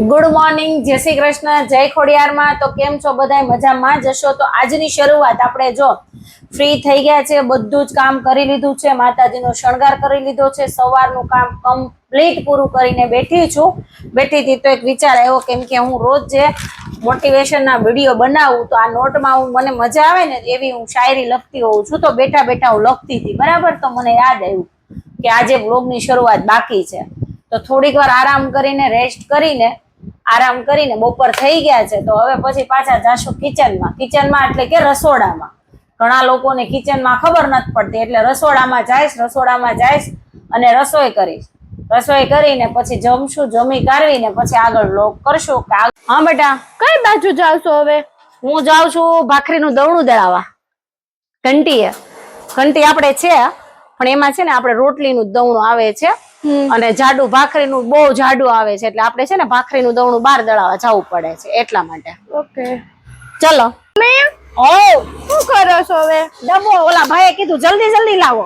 Good morning, જય શ્રી કૃષ્ણ, જય ખોડિયારમાં। તો કેમ છો બધા? મજામાં જ હશો। તો આજની શરૂઆત આપણે જો ફ્રી થઈ ગયા છે, બધું જ કામ કરી લીધું છે, માતાજીનો શણગાર કરી લીધો છે, સવારનું કામ કમ્પ્લીટ પૂરું કરીને બેઠી છું। બેઠી હતી તો એક વિચાર આવ્યો, કેમ કે હું રોજ જે મોટિવેશનના વિડીયો બનાવું તો આ નોટમાં મને મજા આવે ને એવી હું શાયરી લખતી હોઉં છું। તો બેઠા બેઠા હું લખતી હતી, બરાબર। તો મને યાદ આવ્યું કે આજે બ્લોગની શરૂઆત બાકી છે, તો થોડીક વાર આરામ કરીને રેસ્ટ કરીને બપોર થઈ ગયા છે। તો હવે પછી પાછા જાશું કિચનમાં એટલે કે રસોડામાં। ઘણા લોકોને કિચનમાં ખબર નથી પડતી, એટલે રસોડામાં જઈશ અને રસોઈ કરીશ। રસોઈ કરીને પછી જમશું, જમી કાઢવીને પછી આગળ વ્લોગ કરશું। હા બેટા, કઈ બાજુ જાવ છો હવે? હું જાઉં છું ભાખરીનું દવણું દળાવવા। ઘંટી આપણે છે, પણ એમાં છે ને આપણે રોટલીનું દવણું આવે છે અને જાડુ ભાખરીનું બહુ જાડુ આવે છે, એટલે આપણે છે ને ભાખરીનું દવણું બહાર દળાવવા જવું પડે છે, એટલા માટે। ઓકે, ચલો। શું કરો છો હવે? ડબ્બો ઓલા ભાઈએ કીધું જલ્દી જલ્દી લાવો,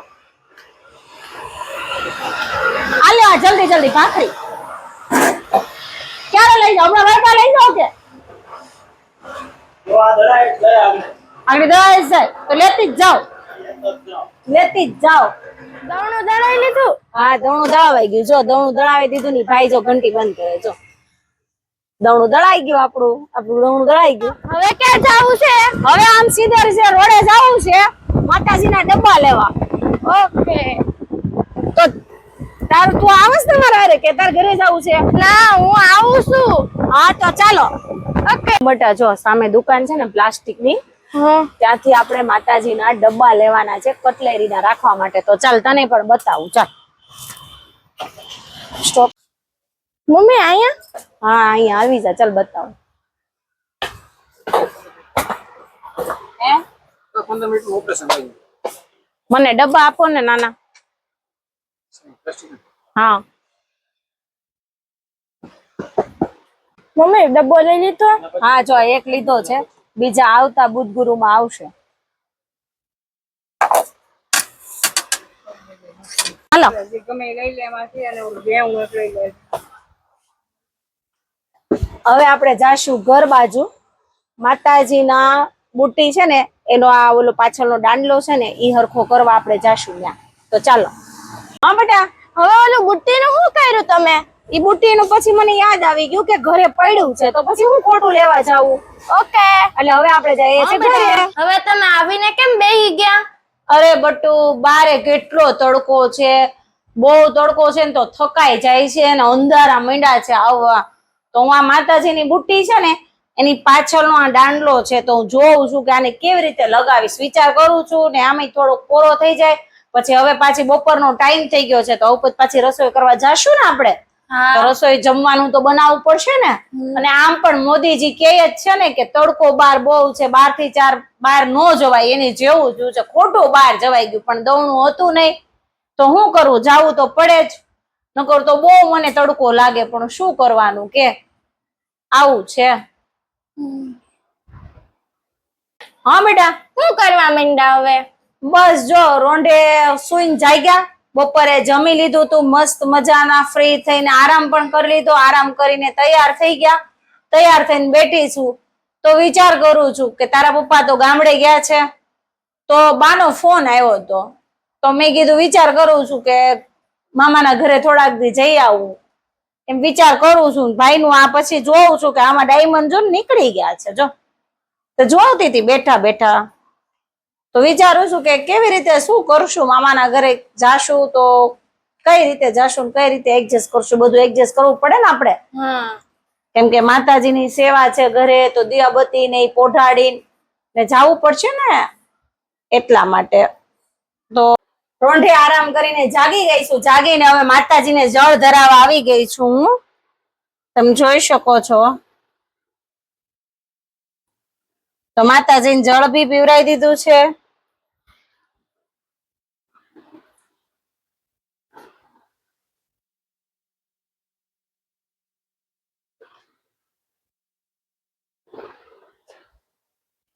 આલે આ જલ્દી ભાખરી ક્યારે લઈ જાઓ? હમણાં વેપા લઈ જાઓ કે આગળ દળાય જાય તો લેતી જ જાઓ। દવણું દળાઈ લીધું? હા, દવણું દળાવાઈ ગયું। જો દવણું દળાવી દીધું ની ભાઈ જો ઘંટી બંધ કરે। જો દવણું દળાઈ ગયું, આપણું દવણું દળાઈ ગયું। હવે ક્યાં જાવું છે? હવે આમ સીધે છે રોડે જવું છે માતાજીના ડબ્બા લેવા। ઓકે, તો તું આવસ ને મારા હારે કે તાર ઘરે જવું છે? ના, હું આવું છું। હા તો ચાલો। ઓકે બટા જો સામે દુકાન છે ને પ્લાસ્ટિકની, ત્યાંથી આપણે માતાજીના ડબ્બા લેવાના છે કટલેરીના રાખવા માટે। તો ચાલ તને પણ બતાવું, ચાલ। સ્ટોપ। મમ્મી અહીંયા? હા, અહીંયા આવી જા, ચાલ બતાવું। 15 મિનિટનું ઓપરેશન થઈ ગયું। મને ડબ્બા આપો ને નાના। હા મમ્મી ડબ્બો લઈ લીધો? હા, જો એક લીધો છે, બીજા આવતા બુધ ગુરુમાં આવશે। હાલો, ગમે લઈ લે એમાંથી અને ઓલું બેવું એક લઈ લે। હવે આપણે જાશું ઘર બાજુ। માતાજીના બુટ્ટી છે ને એનો આ ઓલો પાછળનો દાંડલો છે ને ઈ હરખો કરવા આપણે જાશું ત્યાં। તો ચાલો। હા બેટા, હવે ઓલું બુટ્ટીનું શું કર્યું તમે? ઈ બુટ્ટીનું પછી મને યાદ આવી ગયું કે ઘરે પડ્યું છે, તો પછી હું ખોટું લેવા જાવું। ઓકે, એટલે હવે આપણે જઈએ છીએ ઘરે। હવે તમે આવીને કેમ બેહી ગયા? અરે બટુ, બારે કેટલો તડકો છે, બહુ તડકો છે ને તો થકાઈ જાય છે અને અંધારા માંડ્યા છે આવવા। તો હું આ માતાજીની બુટ્ટી છે ને એની પાછળનો આ દાંડલો છે, તો હું જોઉં છું કે આને કેવી રીતે લગાવીશ, વિચાર કરું છું ને આમે થોડોક કોરો થઈ જાય પછી। હવે પાછી બપોરનો ટાઈમ થઈ ગયો છે, તો પાછી રસોઈ કરવા જાશું ને આપણે, તો રસોઈ જમવાનું તો બનાવવું પડશે ને। અને આમ પણ મોદીજી કહે જ છે ને કે તડકો બાર બહુ છે, 12 થી 4 બહાર ન જવાય, એની જેવું જ છે। ખોટું બહાર જવાઈ ગયું, પણ દવણું હતું નહીં તો શું કરવું, જાવું તો પડે જ, નકર તો બહુ મને તડકો લાગે, પણ શું કરવાનું કે આવું છે। હા બેટા, શું કરવા માંડ્યા હવે? બસ જો રોંઢે સુઈને જાગ્યા, બપોરે જમી લીધું તું મસ્ત મજાના, ફ્રી થઈને આરામ પણ કરી લીધો। આરામ કરીને તૈયાર થઈ ગયા, તૈયાર થઈને બેઠી છું। તો વિચાર કરું છું કે તારા પપ્પા તો ગામડે ગયા છે, તો બાનો ફોન આવ્યો હતો, તો મેં કીધું વિચાર કરું છું કે મામાના ઘરે થોડાક દી જઈ આવું, એમ વિચાર કરું છું। ભાઈનું આ પછી જોઉં છું કે આમાં ડાયમંડ જો નીકળી ગયા છે, જો તો જોતી હતી બેઠા બેઠા, તો વિચારું છું કે કેવી રીતે શું કરશું, મામાના ઘરે જાશું તો કઈ રીતે જાશું, કઈ રીતે એડજસ્ટ કરશું, બધું એડજસ્ટ કરવું પડે ને આપણે। કેમ કે માતાજીની સેવા છે ઘરે, તો દિયાબત્તી ને પોઢાડી ને જવું પડશે ને, એટલા માટે। તો રોંઢે આરામ કરીને જાગી ગઈ છું, જાગીને હવે માતાજીને જળ ધરાવવા આવી ગઈ છું હું, તમે જોઈ શકો છો। તો માતાજીને જળ બી પીવરાઈ દીધું છે।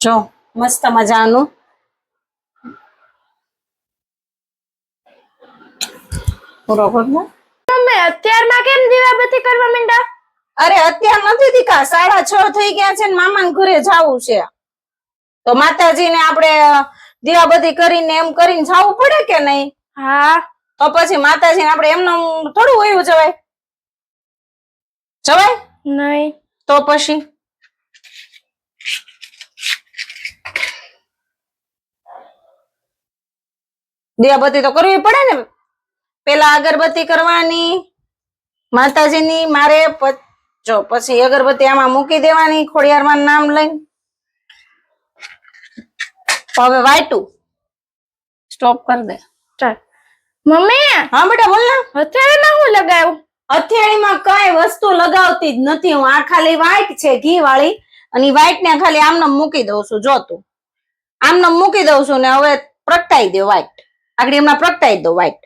જો મસ્ત મજાનું તમે અત્યારમાં કેમ દીવાબત્તી કરવા માંડ્યા? અરે અત્યાર નથી દીકા, 6:30 થઈ ગયા છે ને મામાના ઘરે જાવું છે. તો માતાજીને આપણે દીવાબત્તી કરીને એમ કરીને જાવું પડે કે નહીં? હા. તો પછી માતાજીને આપણે એમનું થોડું વયું જવાય? જવાય? નહીં. તો પછી દીવાબત્તી તો કરવી પડે ને. પેલા અગરબત્તી કરવાની માતાજીની, મારે જો પછી અગરબત્તી આમાં મૂકી દેવાની ખોડિયારમાં નામ લઈને. તો હવે વાયટું સ્ટોપ કરી દે. ચાલ. મમ્મી, હા બેટા બોલ ને. હથેળીમાં હું લગાવ્યું? હથેળીમાં કઈ વસ્તુ લગાવતી જ નથી હું. આ ખાલી વ્હાઈટ છે ઘી વાળી, અને વ્હાઈટ ને ખાલી આમનામ મૂકી દઉં છું. જો તું આમનામ મૂકી દઉં છું ને હવે પ્રગટાઈ દો વ્હાઈટ. આગળ એમના પ્રગટાઈ દો વ્હાઈટ.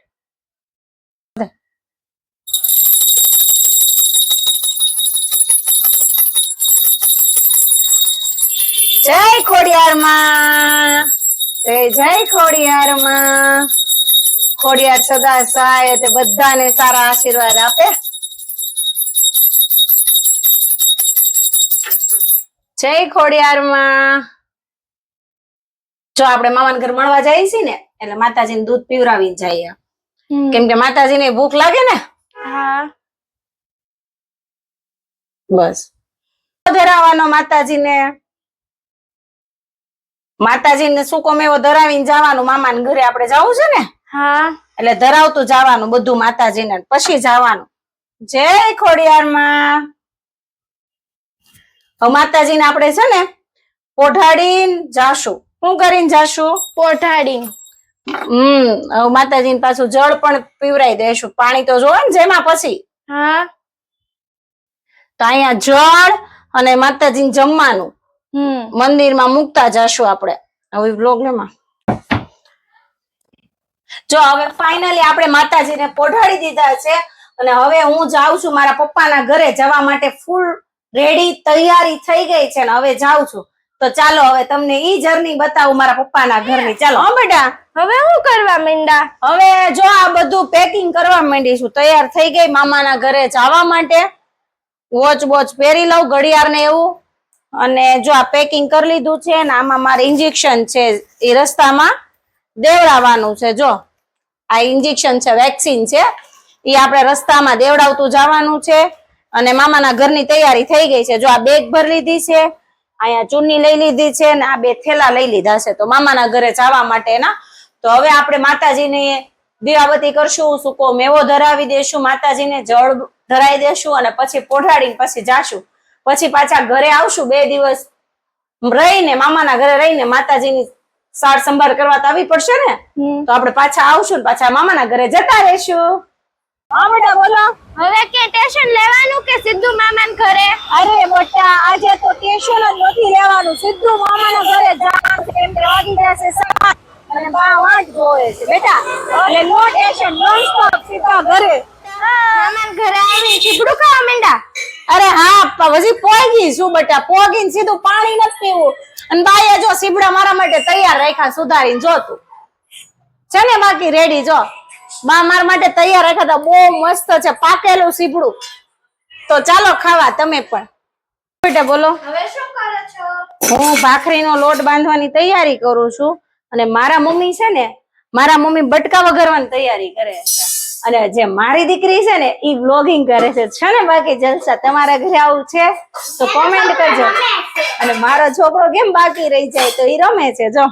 જય ખોડિયારમાં, જય ખોડિયારમાં. ખોડિયાર સદા સહાય તે બધાને સારા આશીર્વાદ આપે. જય ખોડિયારમાં. જો આપણે મામાના ઘર મળવા જઈએ છીએ ને એટલે માતાજીને દૂધ પીવરાવી જઈએ, કેમ કે માતાજીને ભૂખ લાગે ને. હા. બસ ધરાવવાનો માતાજીને. માતાજીને સૂકો મેવો ધરાવીને જવાનું. મામાના ઘરે આપણે જવું છે ને હા. એટલે ધરાવતું જવાનું બધું માતાજીને, પછી જવાનું. જય ખોડિયારમાં. હવે માતાજીને આપણે છે ને પોઢાડીને જાશું. શું કરીને જાશું? પોઠાડીને. હવે માતાજીને પાછું જળ પણ પીવરાઈ દેશું. પાણી તો જોવે ને જેમાં પછી. હા. તો અહીંયા જળ અને માતાજીને જમવાનું મંદિરમાં મૂકતા જશું આપણે. હવે બ્લોગ લેમાં જો હવે ફાઇનલી આપણે માતાજીને પોઢાડી દીધા છે અને હવે હું જાઉં છું મારા પપ્પાના ઘરે જવા માટે. ફૂલ રેડી તૈયારી થઈ ગઈ છે ને હવે જાઉં છું. તો ચાલો હવે તમને ઈ જર્ની બતાવું મારા પપ્પાના ઘરની. ચાલો. હા બેટા. હવે હું કરવા માંડા? હવે જો આ બધું પેકિંગ કરવા માંડીશું. તૈયાર થઈ ગઈ મામાના ઘરે જવા માટે. વોચ બોચ પહેરી લઉં, ઘડિયાળ ને એવું. અને જો આ પેકિંગ કરી લીધું છે ને આમાં મારે ઇન્જેક્શન છે એ રસ્તામાં દેવડાવવાનું છે. જો આ ઇન્જેક્શન છે, વેક્સિન છે, એ આપણે રસ્તામાં દેવડાવતું જવાનું છે. અને મામાના ઘરની તૈયારી થઈ ગઈ છે. જો આ બેગ ભરી લીધી છે, અહીંયા ચૂની લઈ લીધી છે ને આ 2 થેલા લઈ લીધા છે તો મામાના ઘરે જવા માટેના. તો હવે આપણે માતાજીને દીવાબત્તી કરશું, સૂકો મેવો ધરાવી દેશું, માતાજીને જળ ધરાવી દેશું અને પછી પોઢાડીને પછી જાશું. પછી પાછા ઘરે આવશું. 2 દિવસ રહીને મામાના ઘરે રહીને માતાજીની સાર સંભાળ કરવા તો આવી પડશે ને. તો આપણે પાછા આવશું ને પાછા મામાના ઘરે જતા રહેશું. હા બેટા બોલો. હવે કે ટેશન લેવાનું કે સીધું મામાના ઘરે? અરે બેટા આજે તો ટેશન જ નથી લેવાનું, સીધું મામાના ઘરે જવાનું છે. કેમ કે વાગી જશે 7 અને 12 વાટ જોવે છે બેટા. એટલે નો ટેશન, નોન સ્ટોપ સીધા ઘરે. મામાના ઘરે આવી ચીબડું ખાવા માંડા? અરે હા હજી પોગી શું બેટા, પોગીને સીધું પાણી નથી પીવું. અને બાઈએ જો સીબડા મારા માટે તૈયાર રાખ્યા સુધારીને. જોતું છે ને બાકી રેડી. જો બા મારા માટે તૈયાર રાખ્યા હતા, બહુ મસ્ત છે પાકેલું સીબડું. તો ચાલો ખાવા તમે પણ. બેટા બોલો. હવે શું કરો છો? હું ભાખરીનો લોટ બાંધવાની તૈયારી કરું છું. અને મારા મમ્મી છે ને, મારા મમ્મી બટકા વઘારવાની તૈયારી કરે છે. અને જે મારી દીકરી છે ને ઈ વ્લોગિંગ કરે છે ને. બાકી જલસા. તમારા ઘરે આવું છે તો કોમેન્ટ કરજો. અને મારો છોકરો કેમ બાકી રહી જાય તો ઈ રમે છે. જો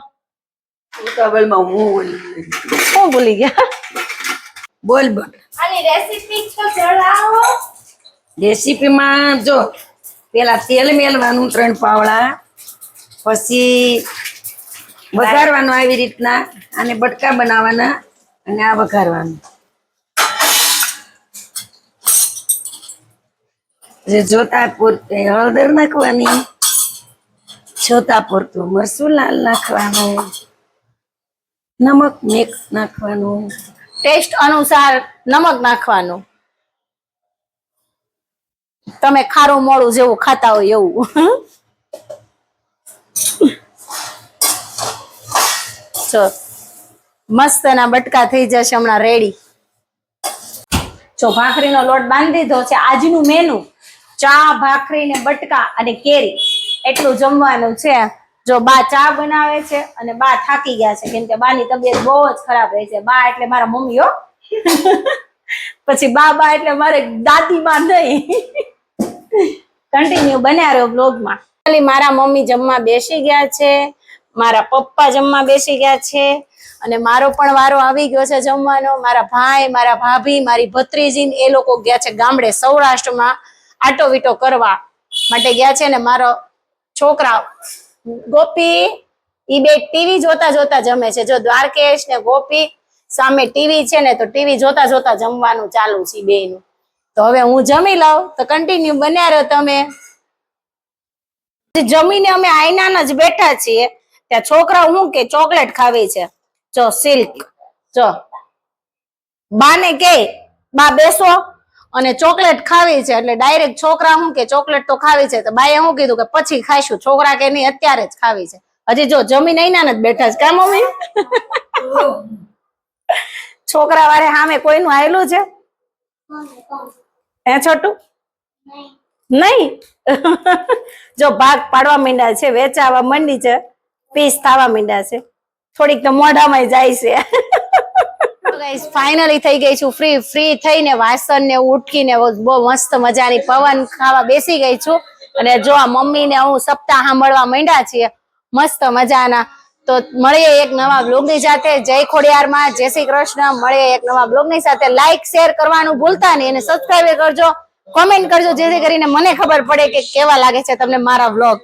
હું ભૂલી ગયા. બોલ બોલ. આની રેસીપી તો જણાવો. રેસીપીમાં જો પેલા તેલ મેલવાનું 3 પાવડા, પછી વઘારવાનું આવી રીતના, અને બટકા બનાવવાના અને આ વઘારવાનું. જોતા પૂરતી હળદર નાખવાની, જોતા પૂરતું મરચું લાલ નાખવાનું, નમક મિક્સ નાખવાનું, ટેસ્ટ અનુસાર નમક નાખવાનું. તમે ખારું મોળું જેવું ખાતા હોય એવું. જો મસ્ત ના બટકા થઈ જશે હમણાં રેડી. જો ભાખરીનો લોટ બાંધી દીધો છે. આજનું મેનુ ચા ભાખરી ને બટકા અને કેરી એટલું જમવાનું છે. જો બા ચા બનાવે છે અને બા થાકી ગયા છે કેમ કે બાની તબિયત બહુ જ ખરાબ રહી છે. બા એટલે મારા મમ્મી હો. પછી બા એટલે મારે દાદી માં નહીં. કન્ટિન્યુ બન્યા રહ્યો બ્લોગમાં. મારા મમ્મી જમવા બેસી ગયા છે, મારા પપ્પા જમવા બેસી ગયા છે અને મારો પણ વારો આવી ગયો છે જમવાનો. મારા ભાઈ, મારા ભાભી, મારી ભત્રીજી એ લોકો ગયા છે ગામડે સૌરાષ્ટ્રમાં આટો વીટો કરવા માટે ગયા છે. ને મારો છોકરા ગોપી ઈ બે ટીવી જોતા જોતા જમે છે. જો દ્વારકેશ ને ગોપી સામે ટીવી છે ને તો ટીવી જોતા જોતા જમવાનું ચાલુ છે બેયનું. તો હવે હું જમી લઉં તો કન્ટિન્યુ બન્યા રહો તમે. જમીને અમે આઈનાના જ બેઠા છીએ ત્યાં છોકરા હું કે ચોકલેટ ખાવી છે. જો સિલ્ક જો બાને કે બા બેસો અને ચોકલેટ ખાવી છે એટલે ડાયરેક્ટ છોકરા હું કે ચોકલેટ તો ખાવી છે તો બાએ શું કીધું કે પછી ખાઈશું. છોકરા કે નહીં અત્યારે જ ખાવી છે. હજી જો જમીને આઈનાના જ બેઠા છે કા મમ્મી? છોકરા વારે સામે કોઈનું આયેલું છે હે છોટું? નહીં. જો ભાગ પાડવા માંડ્યા છે, વેચાવા માંડી છે, પીસ થવા માંડ્યા છે, થોડીક તો મોઢામાં જાય છે. ગાઈસ ફાઇનલી થઈ ગઈ છું ફ્રી થઈને વાસણ ને ઉઠીને બહુ મસ્ત મજાની પવન ખાવા બેસી ગઈ છું. અને જો આ મમ્મી ને હું સપ્તાહ સાંભળવા માંડ્યા છીએ મસ્ત મજાના. તો મળીએ એક નવા બ્લોગની સાથે. જય ખોડિયારમાં, જય શ્રી કૃષ્ણ. મળીએ એક નવા બ્લોગની સાથે. લાઈક શેર કરવાનું ભૂલતા નહીં અને સબસ્ક્રાઇબ કરજો, કોમેન્ટ કરજો જેથી કરીને મને ખબર પડે કે કેવા લાગે છે તમને મારા બ્લોગ.